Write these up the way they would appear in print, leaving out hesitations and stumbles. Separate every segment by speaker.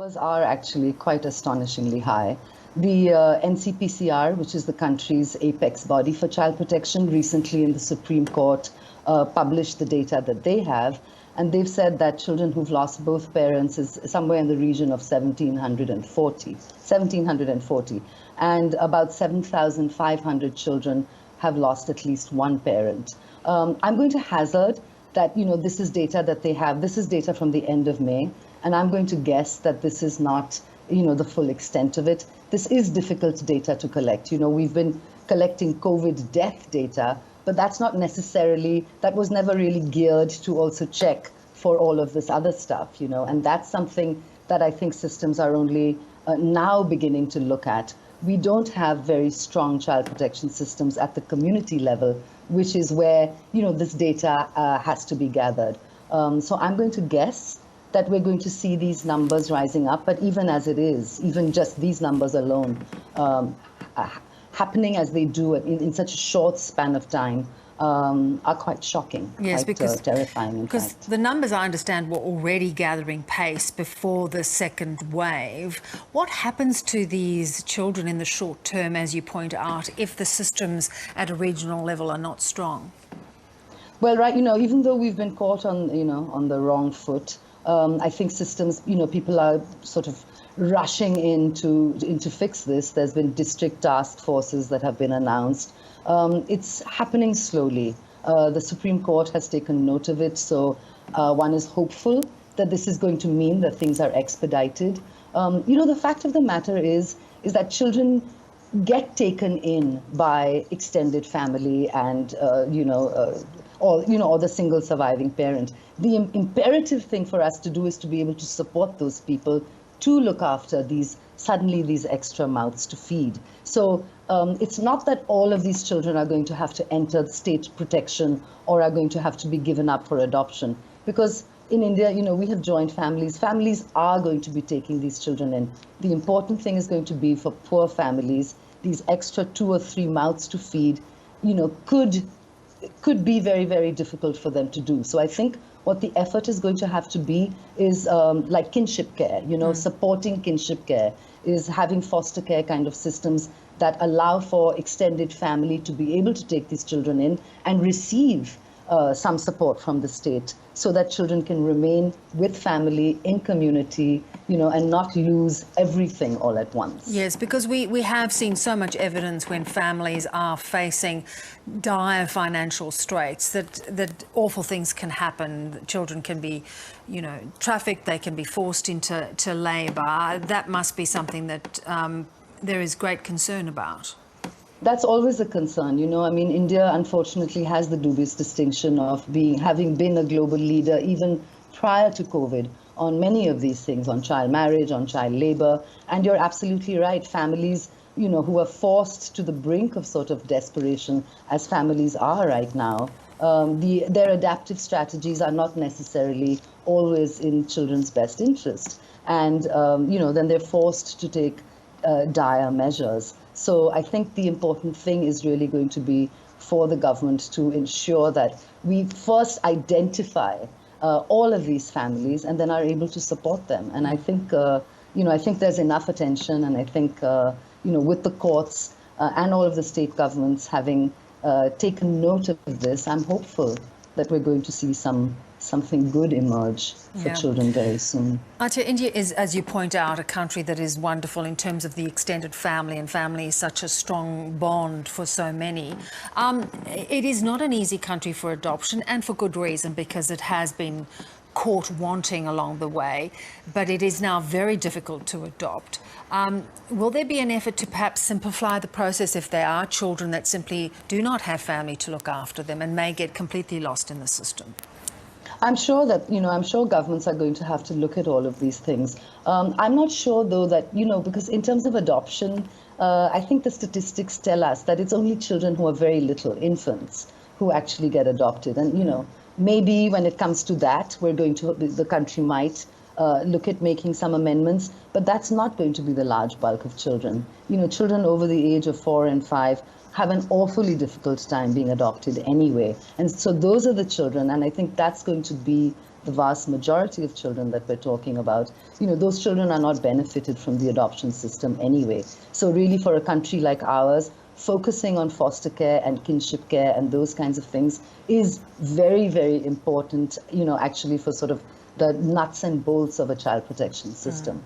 Speaker 1: numbers are actually quite astonishingly high. The NCPCR, which is the country's apex body for child protection, recently in the Supreme Court published the data that they have, and they've said that children who've lost both parents is somewhere in the region of 1,740, and about 7,500 children have lost at least one parent. I'm going to hazard that, this is data that they have. This is data from the end of May, and I'm going to guess that this is not, the full extent of it. This is difficult data to collect. We've been collecting COVID death data, but that was never really geared to also check for all of this other stuff, and that's something that I think systems are only now beginning to look at. We don't have very strong child protection systems at the community level, which is where, this data has to be gathered. So I'm going to guess that we're going to see these numbers rising up, but even as it is, even just these numbers alone, happening as they do in such a short span of time, are quite shocking,
Speaker 2: yes,
Speaker 1: quite terrifying, in
Speaker 2: because
Speaker 1: fact.
Speaker 2: the numbers, I understand, were already gathering pace before the second wave. What happens to these children in the short term, as you point out, if the systems at a regional level are not strong?
Speaker 1: Well, right, even though we've been caught on the wrong foot, I think systems, people are sort of rushing in to fix this. There's been district task forces that have been announced. It's happening slowly. The Supreme Court has taken note of it, so one is hopeful that this is going to mean that things are expedited. The fact of the matter is that children get taken in by extended family and or the single surviving parent. The imperative thing for us to do is to be able to support those people to look after these extra mouths to feed. So it's not that all of these children are going to have to enter state protection or are going to have to be given up for adoption, because in India, we have joint families. Families are going to be taking these children in. The important thing is going to be for poor families, these extra 2 or 3 mouths to feed, could be very, very difficult for them to do. So I think what the effort is going to have to be is like kinship care, supporting kinship care, is having foster care kind of systems that allow for extended family to be able to take these children in and receive some support from the state so that children can remain with family in community, and not lose everything all at once.
Speaker 2: Yes, because we have seen so much evidence when families are facing dire financial straits that awful things can happen. Children can be, trafficked, they can be forced into labour. That must be something that there is great concern about.
Speaker 1: That's always a concern. India unfortunately has the dubious distinction of having been a global leader even prior to COVID on many of these things, on child marriage, on child labor. And you're absolutely right. Families, who are forced to the brink of sort of desperation, as families are right now, their adaptive strategies are not necessarily always in children's best interest. And, then they're forced to take dire measures. So I think the important thing is really going to be for the government to ensure that we first identify all of these families and then are able to support them. And I think, I think there's enough attention, and I think, with the courts and all of the state governments having taken note of this, I'm hopeful that we're going to see something good emerge for children very soon.
Speaker 2: Atya, India is, as you point out, a country that is wonderful in terms of the extended family, and family is such a strong bond for so many. It is not an easy country for adoption, and for good reason, because it has been caught wanting along the way, but it is now very difficult to adopt. Will there be an effort to perhaps simplify the process if there are children that simply do not have family to look after them and may get completely lost in the system?
Speaker 1: I'm sure that, I'm sure governments are going to have to look at all of these things. I'm not sure, though, that, because in terms of adoption, I think the statistics tell us that it's only children who are very little, infants, who actually get adopted. And, maybe when it comes to that, the country might look at making some amendments, but that's not going to be the large bulk of children. Children over the age of 4 and 5 have an awfully difficult time being adopted anyway. And so those are the children, and I think that's going to be the vast majority of children that we're talking about, those children are not benefited from the adoption system anyway. So really, for a country like ours, focusing on foster care and kinship care and those kinds of things is very, very important, actually for sort of the nuts and bolts of a child protection system.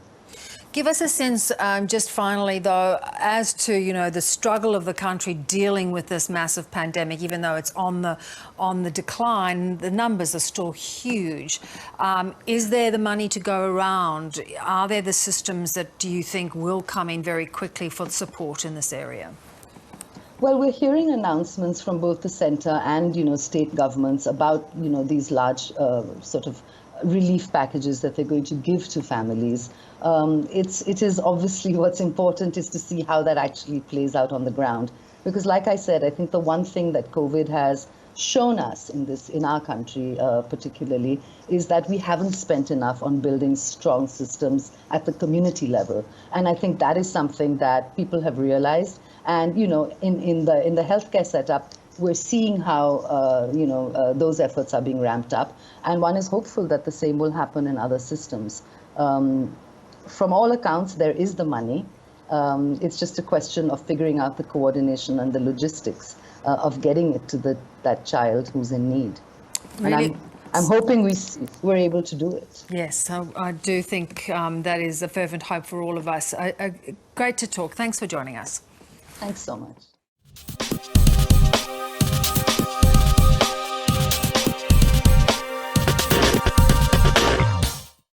Speaker 2: Give us a sense, just finally, though, as to, the struggle of the country dealing with this massive pandemic, even though it's on the decline, the numbers are still huge. Is there the money to go around? Are there the systems that do you think will come in very quickly for support in this area?
Speaker 1: Well, we're hearing announcements from both the centre and, state governments about, these large sort of relief packages that they're going to give to families. It is obviously what's important is to see how that actually plays out on the ground. Because like I said, I think the one thing that COVID has shown us in our country particularly is that we haven't spent enough on building strong systems at the community level. And I think that is something that people have realized. And, in the healthcare setup, we're seeing how, those efforts are being ramped up. And one is hopeful that the same will happen in other systems. From all accounts, there is the money. It's just a question of figuring out the coordination and the logistics of getting it to that child who's in need.
Speaker 2: Really?
Speaker 1: And I'm hoping we're able to do it.
Speaker 2: Yes, I do think that is a fervent hope for all of us. Great to talk. Thanks for joining us.
Speaker 1: Thanks so much.